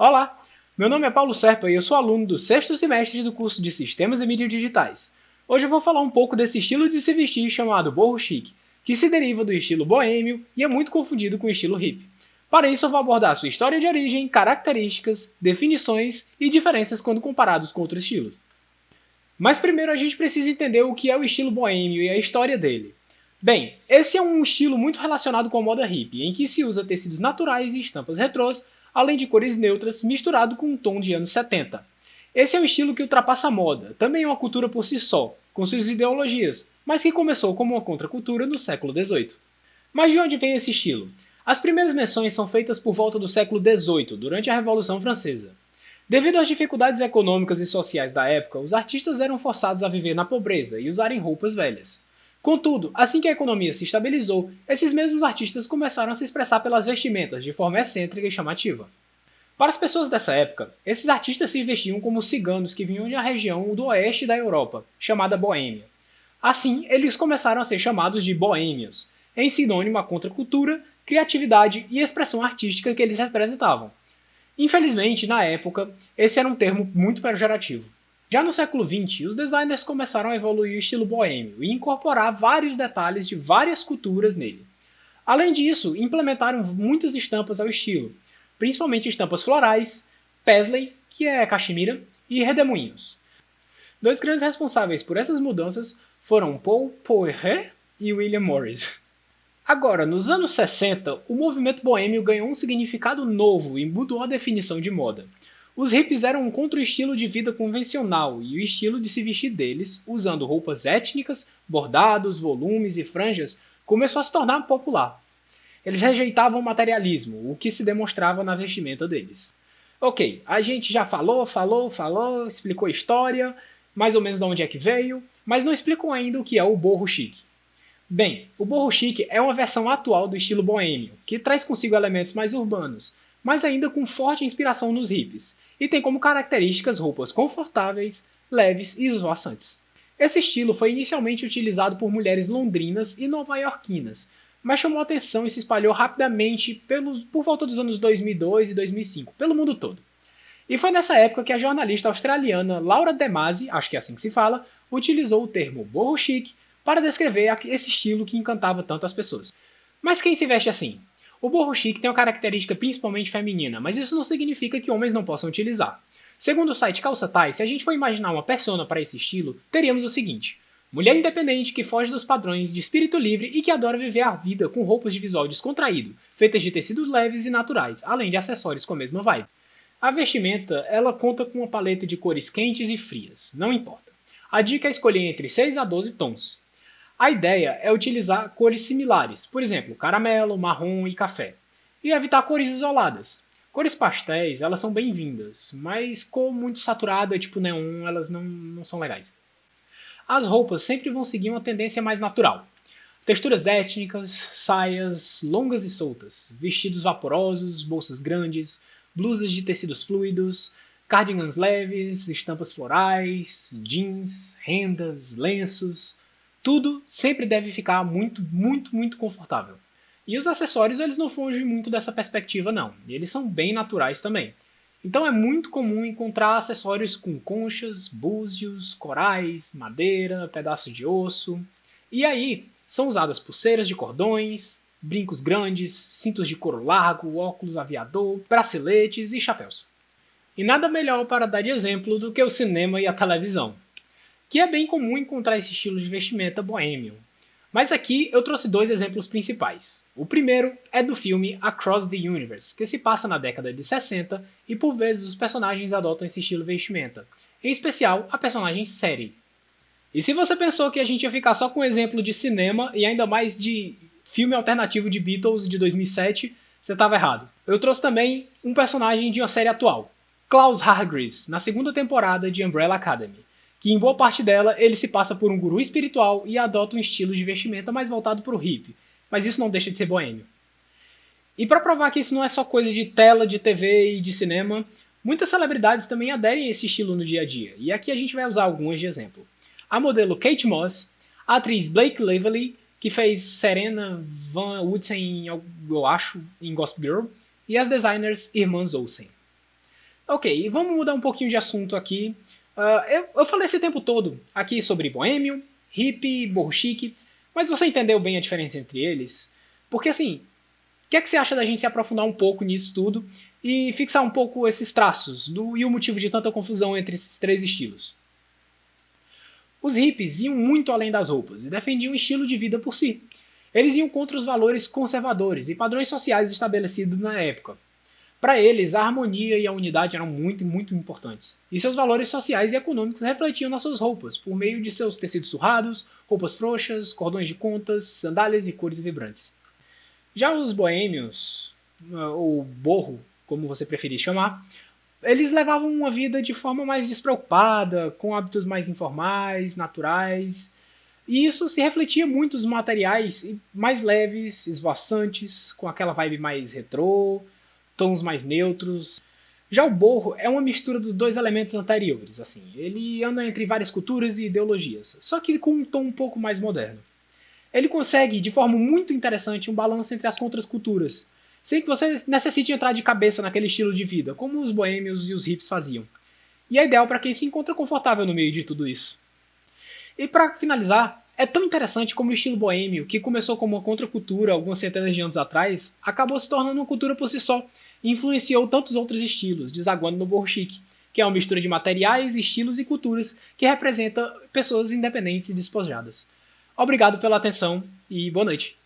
Olá, meu nome é Paulo Serpa e eu sou aluno do 6º semestre do curso de Sistemas e Mídias Digitais. Hoje eu vou falar um pouco desse estilo de se vestir chamado boho chic, que se deriva do estilo boêmio e é muito confundido com o estilo hippie. Para isso eu vou abordar sua história de origem, características, definições e diferenças quando comparados com outros estilos. Mas primeiro a gente precisa entender o que é o estilo boêmio e a história dele. Bem, esse é um estilo muito relacionado com a moda hippie, em que se usa tecidos naturais e estampas retrôs, além de cores neutras, misturado com um tom de anos 70. Esse é um estilo que ultrapassa a moda, também é uma cultura por si só, com suas ideologias, mas que começou como uma contracultura no século XVIII. Mas de onde vem esse estilo? As primeiras menções são feitas por volta do século XVIII, durante a Revolução Francesa. Devido às dificuldades econômicas e sociais da época, os artistas eram forçados a viver na pobreza e usarem roupas velhas. Contudo, assim que a economia se estabilizou, esses mesmos artistas começaram a se expressar pelas vestimentas de forma excêntrica e chamativa. Para as pessoas dessa época, esses artistas se vestiam como ciganos que vinham de uma região do oeste da Europa, chamada Boêmia. Assim, eles começaram a ser chamados de boêmios, em sinônimo à contracultura, criatividade e expressão artística que eles representavam. Infelizmente, na época, esse era um termo muito pejorativo. Já no século XX, os designers começaram a evoluir o estilo boêmio e incorporar vários detalhes de várias culturas nele. Além disso, implementaram muitas estampas ao estilo, principalmente estampas florais, paisley, que é cachemira, e redemoinhos. Dois grandes responsáveis por essas mudanças foram Paul Poiret e William Morris. Agora, nos anos 60, o movimento boêmio ganhou um significado novo e mudou a definição de moda. Os hippies eram contra o estilo de vida convencional e o estilo de se vestir deles, usando roupas étnicas, bordados, volumes e franjas, começou a se tornar popular. Eles rejeitavam o materialismo, o que se demonstrava na vestimenta deles. Ok, a gente já falou, explicou a história, mais ou menos de onde é que veio, mas não explicou ainda o que é o boho chic. Bem, o boho chic é uma versão atual do estilo boêmio, que traz consigo elementos mais urbanos, mas ainda com forte inspiração nos hippies, e tem como características roupas confortáveis, leves e esvoaçantes. Esse estilo foi inicialmente utilizado por mulheres londrinas e nova-iorquinas, mas chamou atenção e se espalhou rapidamente por volta dos anos 2002 e 2005, pelo mundo todo. E foi nessa época que a jornalista australiana Laura Demasi, acho que é assim que se fala, utilizou o termo boho chic para descrever esse estilo que encantava tanto as pessoas. Mas quem se veste assim? O boho chic tem uma característica principalmente feminina, mas isso não significa que homens não possam utilizar. Segundo o site Calçatai, se a gente for imaginar uma persona para esse estilo, teríamos o seguinte: mulher independente que foge dos padrões de espírito livre e que adora viver a vida com roupas de visual descontraído, feitas de tecidos leves e naturais, além de acessórios com a mesma vibe. A vestimenta, ela conta com uma paleta de cores quentes e frias, não importa. A dica é escolher entre 6 a 12 tons. A ideia é utilizar cores similares, por exemplo, caramelo, marrom e café, e evitar cores isoladas. Cores pastéis, elas são bem-vindas, mas cor muito saturada, tipo neon, elas não são legais. As roupas sempre vão seguir uma tendência mais natural. Texturas étnicas, saias longas e soltas, vestidos vaporosos, bolsas grandes, blusas de tecidos fluidos, cardigans leves, estampas florais, jeans, rendas, lenços. Tudo sempre deve ficar muito confortável. E os acessórios eles não fogem muito dessa perspectiva não, e eles são bem naturais também. Então é muito comum encontrar acessórios com conchas, búzios, corais, madeira, pedaços de osso. E aí são usadas pulseiras de cordões, brincos grandes, cintos de couro largo, óculos aviador, braceletes e chapéus. E nada melhor para dar de exemplo do que o cinema e a televisão, que é bem comum encontrar esse estilo de vestimenta boêmio. Mas aqui eu trouxe dois exemplos principais. O primeiro é do filme Across the Universe, que se passa na década de 60 e por vezes os personagens adotam esse estilo de vestimenta, em especial a personagem Seri. E se você pensou que a gente ia ficar só com um exemplo de cinema e ainda mais de filme alternativo de Beatles de 2007, você estava errado. Eu trouxe também um personagem de uma série atual, Klaus Hargreaves, na segunda temporada de Umbrella Academy, que em boa parte dela ele se passa por um guru espiritual e adota um estilo de vestimenta mais voltado para o hippie, mas isso não deixa de ser boêmio. E para provar que isso não é só coisa de tela, de TV e de cinema, muitas celebridades também aderem a esse estilo no dia a dia, e aqui a gente vai usar algumas de exemplo. A modelo Kate Moss, a atriz Blake Lively, que fez Serena Van Woodsen, eu acho, em Gossip Girl, e as designers Irmãs Olsen. Ok, e vamos mudar um pouquinho de assunto aqui. Eu falei esse tempo todo aqui sobre boêmio, hippie, boho chique, mas você entendeu bem a diferença entre eles? Porque assim, o que é que você acha da gente se aprofundar um pouco nisso tudo e fixar um pouco esses traços e o motivo de tanta confusão entre esses três estilos? Os hippies iam muito além das roupas e defendiam um estilo de vida por si. Eles iam contra os valores conservadores e padrões sociais estabelecidos na época. Para eles, a harmonia e a unidade eram muito, muito importantes. E seus valores sociais e econômicos refletiam nas suas roupas, por meio de seus tecidos surrados, roupas frouxas, cordões de contas, sandálias e cores vibrantes. Já os boêmios, ou borro, como você preferir chamar, eles levavam uma vida de forma mais despreocupada, com hábitos mais informais, naturais, e isso se refletia muito nos materiais mais leves, esvoaçantes, com aquela vibe mais retrô, tons mais neutros. Já o borro é uma mistura dos dois elementos anteriores, assim. Ele anda entre várias culturas e ideologias, só que com um tom um pouco mais moderno. Ele consegue, de forma muito interessante, um balanço entre as contraculturas, sem que você necessite entrar de cabeça naquele estilo de vida, como os boêmios e os hippies faziam. E é ideal para quem se encontra confortável no meio de tudo isso. E para finalizar, é tão interessante como o estilo boêmio, que começou como uma contracultura algumas centenas de anos atrás, acabou se tornando uma cultura por si só e influenciou tantos outros estilos, desaguando no boho chique, que é uma mistura de materiais, estilos e culturas que representa pessoas independentes e despojadas. Obrigado pela atenção e boa noite.